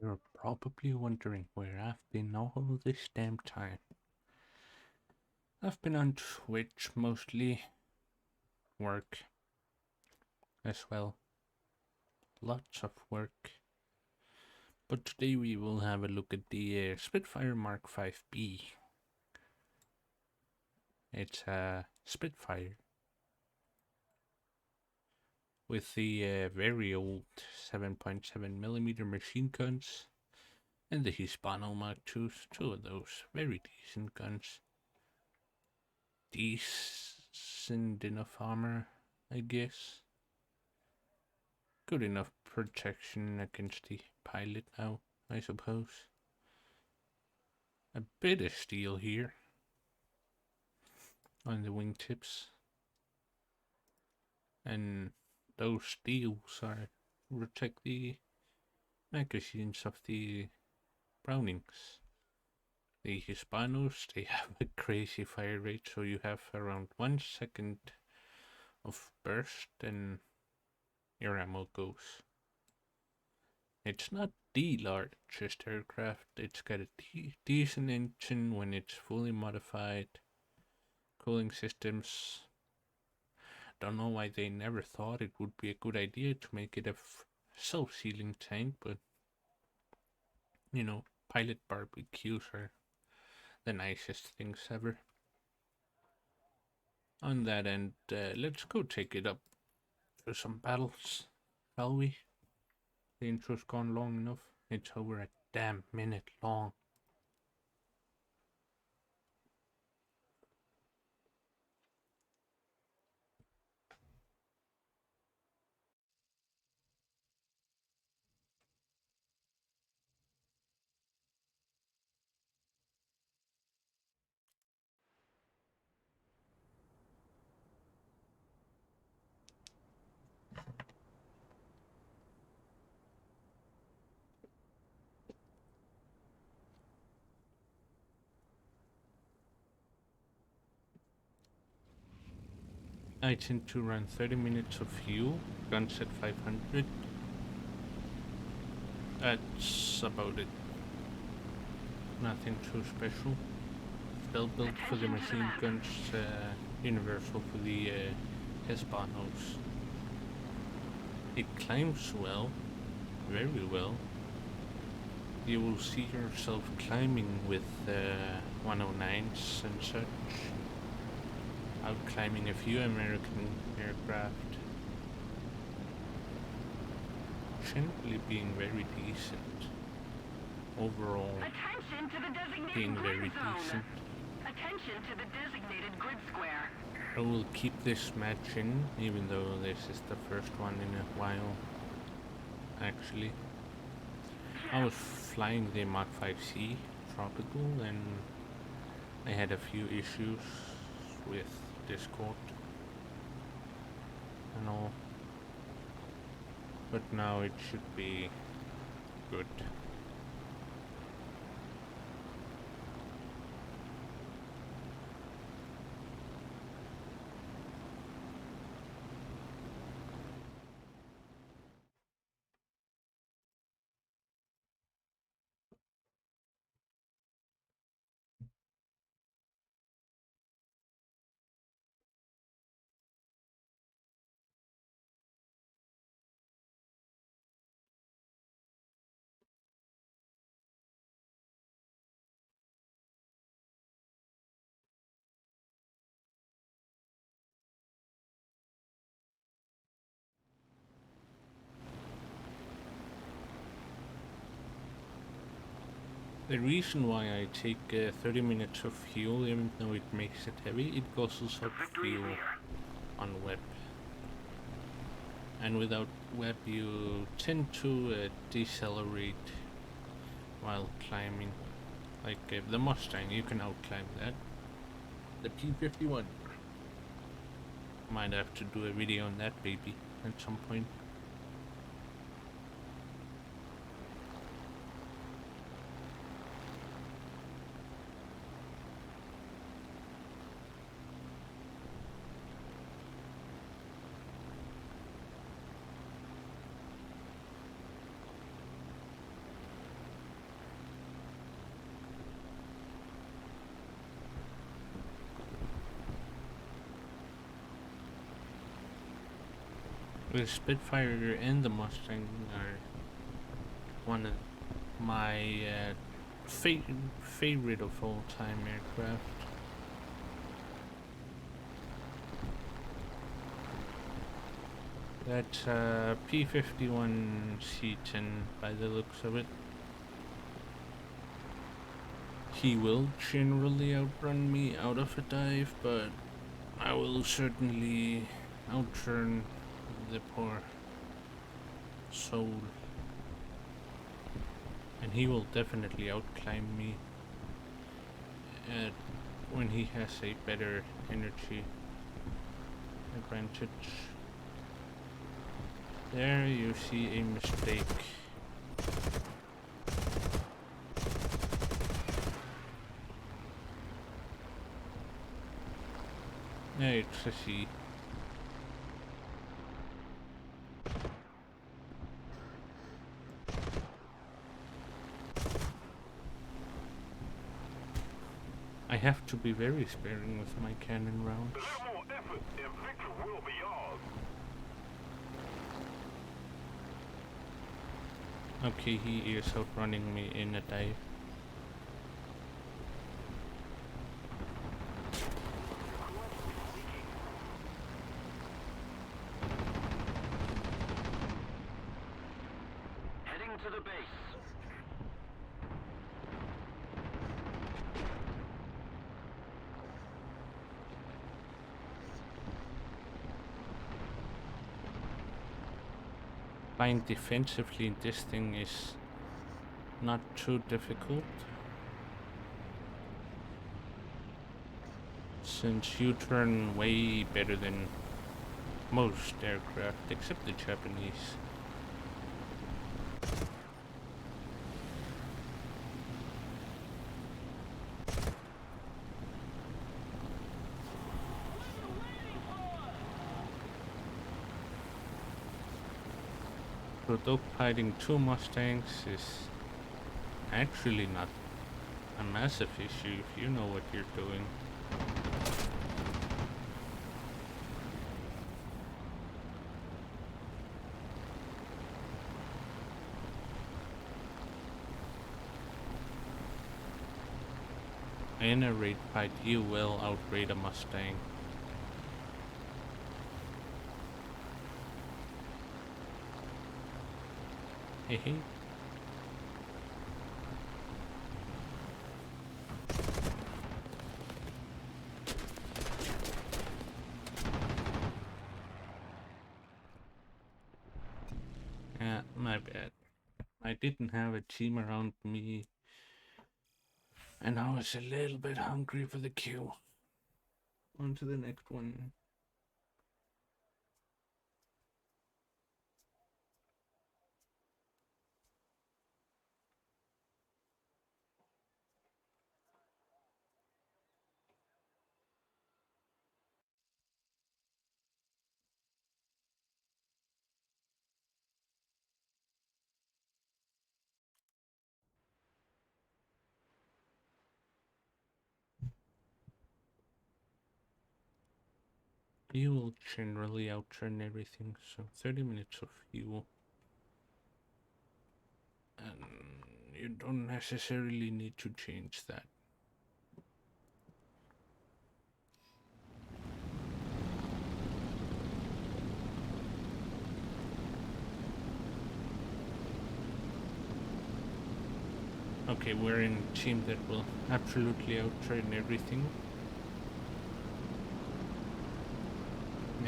You're probably wondering where I've been all this damn time. I've been on Twitch mostly, work as well. Lots of work. But today we will have a look at the Spitfire Mk Vb. It's a Spitfire with the very old 7.7mm machine guns and the Hispano Mark IIs, two of those very decent guns. Decent enough armor, I guess. Good enough protection against the pilot now, I suppose. A bit of steel here on the wingtips. And those steels are protect the magazines of the Brownings. The Hispanos, they have a crazy fire rate, so you have around 1 second of burst and your ammo goes. It's not the largest aircraft, it's got a decent engine when it's fully modified. Cooling systems. Don't know why they never thought it would be a good idea to make it a self-sealing tank, but you know, pilot barbecues are the nicest things ever. On that end, let's go take it up to some battles, shall we? The intro's gone long enough. It's over a damn minute long. I tend to run 30 minutes of fuel, guns at 500. That's about it. Nothing too special. Still built for the machine guns, universal for the Hispanos. It climbs well, very well. You will see yourself climbing with 109s and such, out climbing a few American aircraft. Generally being very decent. Overall, being very decent. Attention to the designated grid square. I will keep this match in, even though this is the first one in a while. Actually, I was flying the Mk 5C Tropical and I had a few issues with Discord and all, but now it should be good. The reason why I take 30 minutes of fuel, even though it makes it heavy, it guzzles up fuel on web. And without web you tend to decelerate while climbing. Like the Mustang, you can outclimb that. The P-51. Might have to do a video on that baby at some point. The Spitfire and the Mustang are one of my favorite of all time aircraft. That's P-51 C-10 by the looks of it. He will generally outrun me out of a dive, but I will certainly outrun the poor soul. And he will definitely outclimb me when he has a better energy advantage. There you see a mistake. Yeah, it's a C. I have to be very sparing with my cannon rounds. More effort and victory will be ours. Okay, he is outrunning me in a dive. Heading to the base. Flying defensively in this thing is not too difficult, since you turn way better than most aircraft, except the Japanese. So dogfighting two Mustangs is actually not a massive issue if you know what you're doing. In a raid fight, you will outrate a Mustang. Hey hey. Yeah, my bad. I didn't have a team around me, and I was a little bit hungry for the kill. On to the next one. You will generally outturn everything, so 30 minutes of fuel. And you don't necessarily need to change that. Okay, we're in a team that will absolutely outturn everything.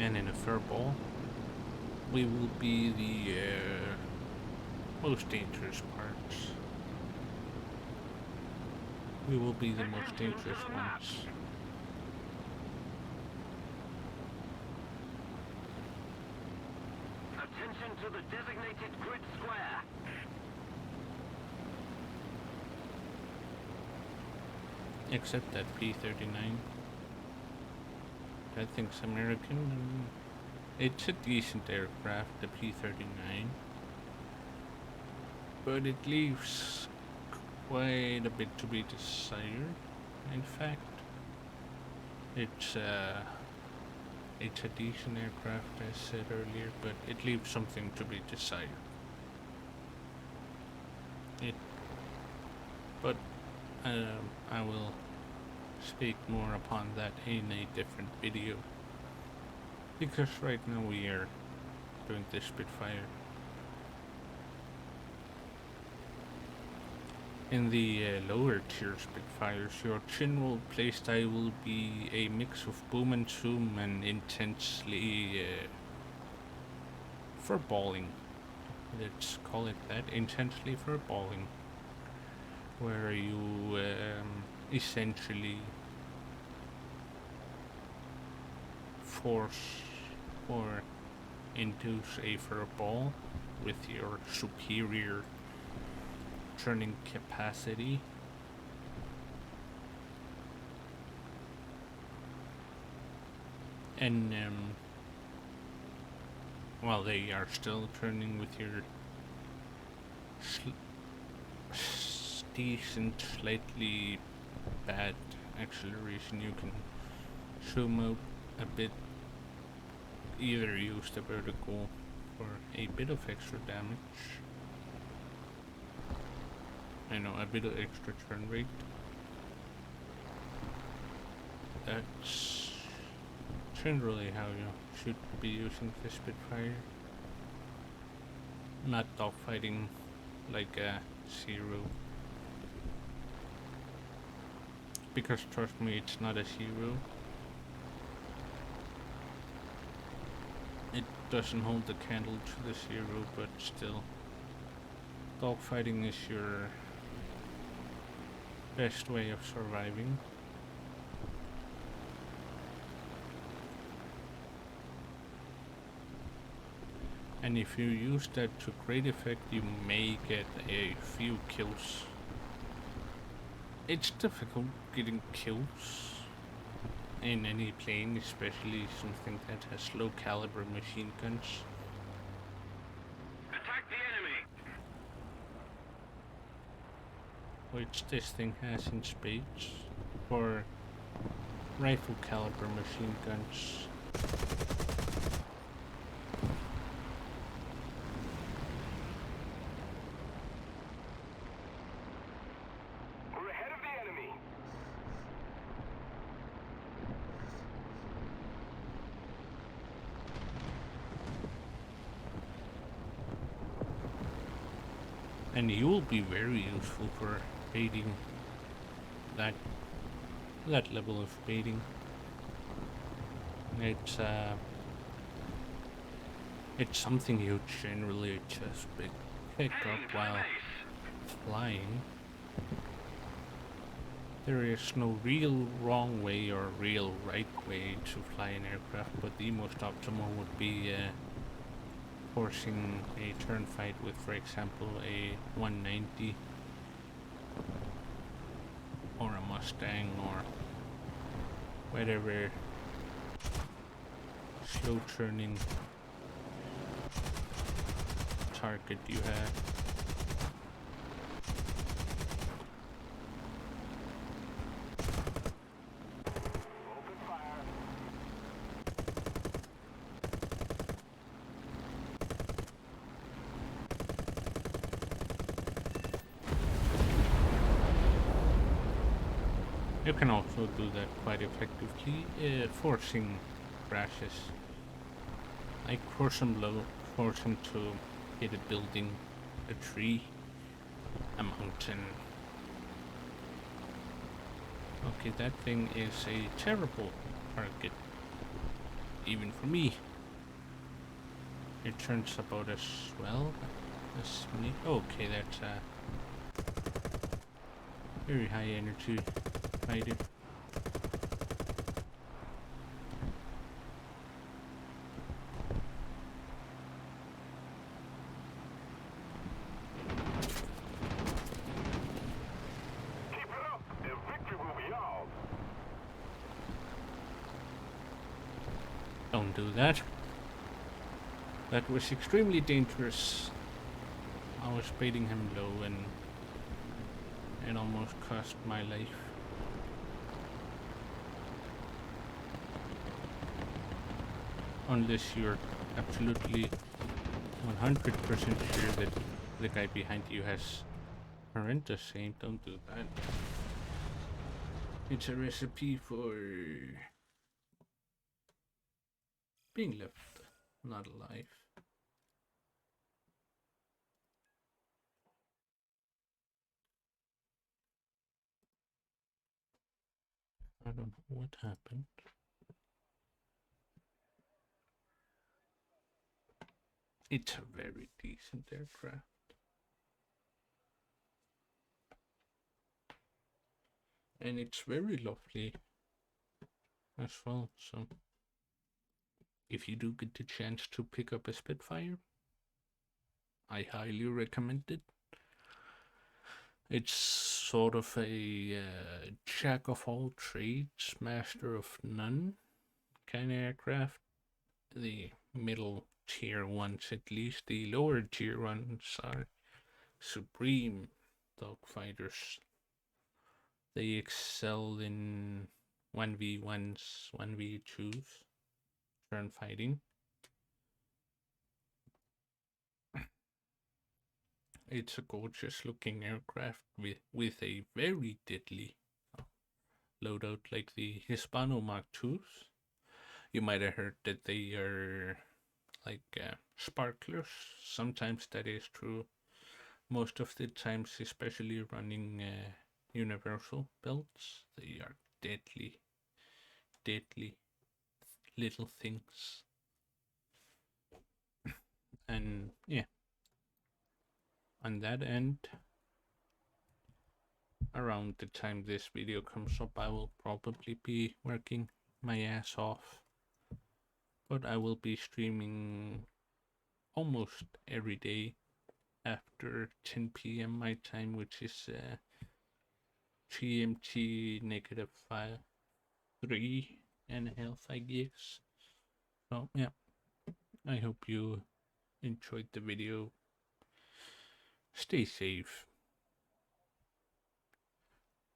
And in a furball, we will be the most dangerous parts. We will be the most dangerous ones. Attention to the designated grid square. Except that P-39. That thing's American. It's a decent aircraft, the P-39. But it leaves quite a bit to be desired. In fact, it's it's a decent aircraft, as said earlier, but it leaves something to be desired. But I will speak more upon that in a different video, because right now we are doing the Spitfire. In the lower tier Spitfires, your general playstyle will be a mix of boom and zoom and intensely furballing. Let's call it that, intensely furballing, where you essentially force or induce a furball with your superior turning capacity. And while they are still turning with your decent, slightly bad acceleration, you can zoom out a bit, either use the vertical for a bit of extra damage, a bit of extra turn rate. That's generally how you should be using the Spitfire. Not dogfighting like a Zero. Because trust me, it's not a Zero. It doesn't hold the candle to the Zero, but still. Dogfighting is your best way of surviving. And if you use that to great effect, you may get a few kills. It's difficult getting kills in any plane, especially something that has low caliber machine guns. Attack the enemy! Which this thing has in spades for rifle caliber machine guns. We're ahead of the enemy. And you will be very useful for baiting that level of baiting. It's something you generally just pick up while flying. There is no real wrong way or real right way to fly an aircraft, but the most optimal would be forcing a turn fight with, for example, a 190 or a Mustang or whatever slow turning target you have. Open fire. You can also do that quite effectively, forcing crashes. Like force him low, force him to hit a building, a tree, a mountain. Okay, that thing is a terrible target, even for me. It turns about as well as me. Okay, that's a very high energy fighter. Keep it up, and victory will be ours. Don't do that. That was extremely dangerous. I was baiting him low and it almost cost my life. unless you're absolutely 100% sure that the guy behind you has horrendous aim. Don't do that. It's a recipe for being left not alive. I don't know what happened. It's a very decent aircraft. And it's very lovely as well. So if you do get the chance to pick up a Spitfire, I highly recommend it. It's sort of a jack of all trades, master of none kind of aircraft. The middle tier ones, at least. The lower tier ones are supreme dogfighters. They excel in 1v1s, 1v2s, turn fighting. It's a gorgeous looking aircraft with a very deadly loadout like the Hispano Mark IIs. You might have heard that they are like sparklers. Sometimes that is true. Most of the times, especially running universal belts, they are deadly, deadly little things. And yeah, on that end, around the time this video comes up, I will probably be working my ass off. But I will be streaming almost every day after 10 p.m. my time, which is GMT negative 3.5, I guess. So yeah, I hope you enjoyed the video. Stay safe,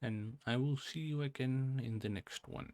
and I will see you again in the next one.